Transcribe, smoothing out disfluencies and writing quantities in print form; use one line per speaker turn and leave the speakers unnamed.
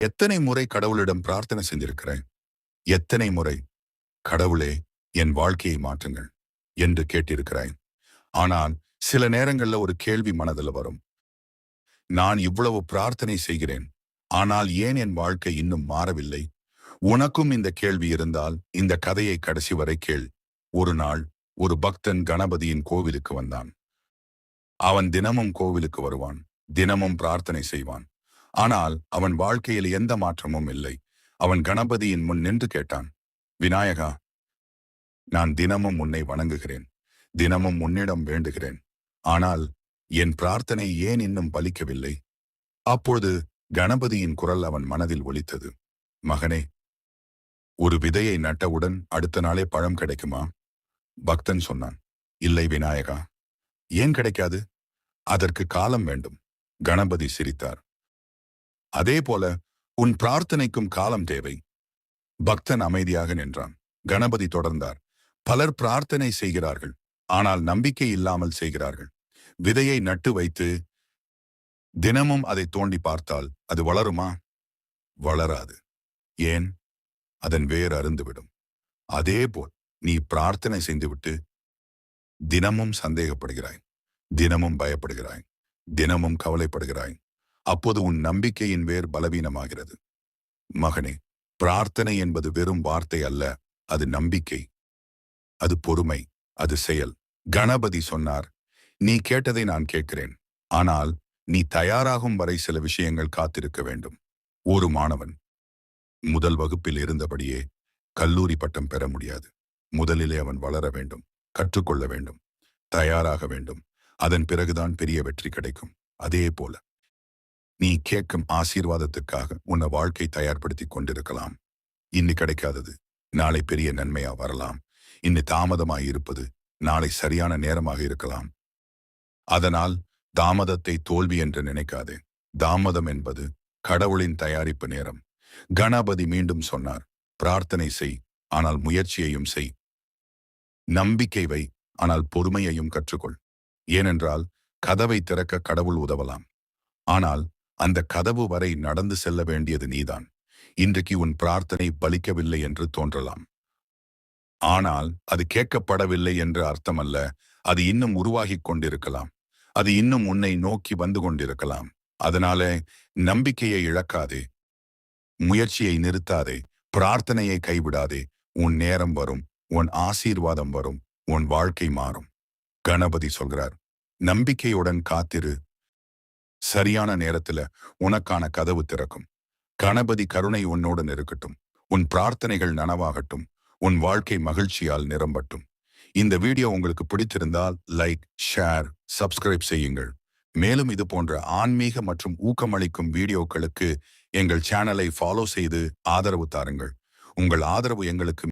எத்தனை முறை கடவுளிடம் பிரார்த்தனை செஞ்சிருக்கிறேன்? எத்தனை முறை கடவுளே என் வாழ்க்கையை மாற்றுங்கள் என்று கேட்டிருக்கிறாய்? ஆனால் சில நேரங்கள்ல ஒரு கேள்வி மனதில் வரும். நான் இவ்வளவு பிரார்த்தனை செய்கிறேன், ஆனால் ஏன் என் வாழ்க்கை இன்னும் மாறவில்லை? உனக்கும் இந்த கேள்வி இருந்தால் இந்த கதையை கடைசி வரை கேள். ஒரு நாள் ஒரு பக்தன் கணபதியின் கோவிலுக்கு வந்தான். அவன் தினமும் கோவிலுக்கு வருவான், தினமும் பிரார்த்தனை செய்வான். ஆனால் அவன் வாழ்க்கையில் எந்த மாற்றமும் இல்லை. அவன் கணபதியின் முன் நின்று கேட்டான், விநாயகா, நான் தினமும் உன்னை வணங்குகிறேன், தினமும் உன்னிடம் வேண்டுகிறேன். ஆனால் என் பிரார்த்தனை ஏன் இன்னும் பலிக்கவில்லை? அப்பொழுது கணபதியின் குரல் அவன் மனதில் ஒலித்தது. மகனே, ஒரு விதையை நட்டவுடன் அடுத்த நாளே பழம் கிடைக்குமா? பக்தன் சொன்னான், இல்லை விநாயகா. ஏன் கிடைக்காது? அதற்கு காலம் வேண்டும். கணபதி சிரித்தார். அதே போல உன் பிரார்த்தனைக்கும் காலம் தேவை. பக்தன் அமைதியாக நின்றான். கணபதி தொடர்ந்தார், பலர் பிரார்த்தனை செய்கிறார்கள், ஆனால் நம்பிக்கை இல்லாமல் செய்கிறார்கள். விதையை நட்டு வைத்து தினமும் அதை தோண்டி பார்த்தால் அது வளருமா? வளராது. ஏன்? அதன் வேர் அருந்துவிடும். அதேபோல் நீ பிரார்த்தனை செய்துவிட்டு தினமும் சந்தேகப்படுகிறாய், தினமும் பயப்படுகிறாய், தினமும் கவலைப்படுகிறாய். அப்போது உன் நம்பிக்கையின் வேர் பலவீனமாகிறது. மகனே, பிரார்த்தனை என்பது வெறும் வார்த்தை அல்ல, அது நம்பிக்கை, அது பொறுமை, அது செயல். கணபதி சொன்னார், நீ கேட்டதை நான் கேட்கிறேன், ஆனால் நீ தயாராகும் வரை சில விஷயங்கள் காத்திருக்க வேண்டும். ஒரு மாணவன் முதல் வகுப்பில் இருந்தபடியே கல்லூரி பட்டம் பெற முடியாது. முதலிலே அவன் வளர வேண்டும், கற்றுக்கொள்ள வேண்டும், தயாராக வேண்டும். அதன் பிறகுதான் பெரிய வெற்றி கிடைக்கும். அதே போல நீ கேட்கும் ஆசீர்வாதத்துக்காக உன்னை வாழ்க்கை தயார்படுத்தி கொண்டிருக்கலாம். இன்னி கிடைக்காதது நாளை பெரிய நன்மையா வரலாம். இன்னி தாமதமாய் இருப்பது நாளை சரியான நேரமாக இருக்கலாம். அதனால் தாமதத்தை தோல்வி என்று நினைக்காதே. தாமதம் என்பது கடவுளின் தயாரிப்பு நேரம். கணபதி மீண்டும் சொன்னார், பிரார்த்தனை செய், ஆனால் முயற்சியையும் செய். நம்பிக்கை வை, ஆனால் பொறுமையையும் கற்றுக்கொள். ஏனென்றால் கதவை திறக்க கடவுள் உதவலாம், ஆனால் அந்த கதவு வரை நடந்து செல்ல வேண்டியது நீதான். இன்றைக்கு உன் பிரார்த்தனை பலிக்கவில்லை என்று தோன்றலாம், ஆனால் அது கேட்கப்படவில்லை என்று அர்த்தமல்ல. அது இன்னும் உருவாகிக் கொண்டிருக்கலாம். அது இன்னும் உன்னை நோக்கி வந்து கொண்டிருக்கலாம். அதனால நம்பிக்கையை இழக்காதே, முயற்சியை நிறுத்தாதே, பிரார்த்தனையை கைவிடாதே. உன் நேரம் வரும், உன் ஆசீர்வாதம் வரும், உன் வாழ்க்கை மாறும். கணபதி சொல்கிறார், நம்பிக்கையுடன் காத்திரு. சரியான நேரத்துல உனக்கான கதவு திறக்கும். கணபதி கருணை உன்னுடன் இருக்கட்டும். உன் பிரார்த்தனைகள் நனவாகட்டும். உன் வாழ்க்கை மகிழ்ச்சியால் நிரம்பட்டும். இந்த வீடியோ உங்களுக்கு பிடித்திருந்தால் லைக், ஷேர், சப்ஸ்கிரைப் செய்யுங்கள். மேலும் இது போன்ற ஆன்மீக மற்றும் ஊக்கமளிக்கும் வீடியோக்களுக்கு எங்கள் சேனலை ஃபாலோ செய்து ஆதரவு தாருங்கள். உங்கள் ஆதரவு எங்களுக்கு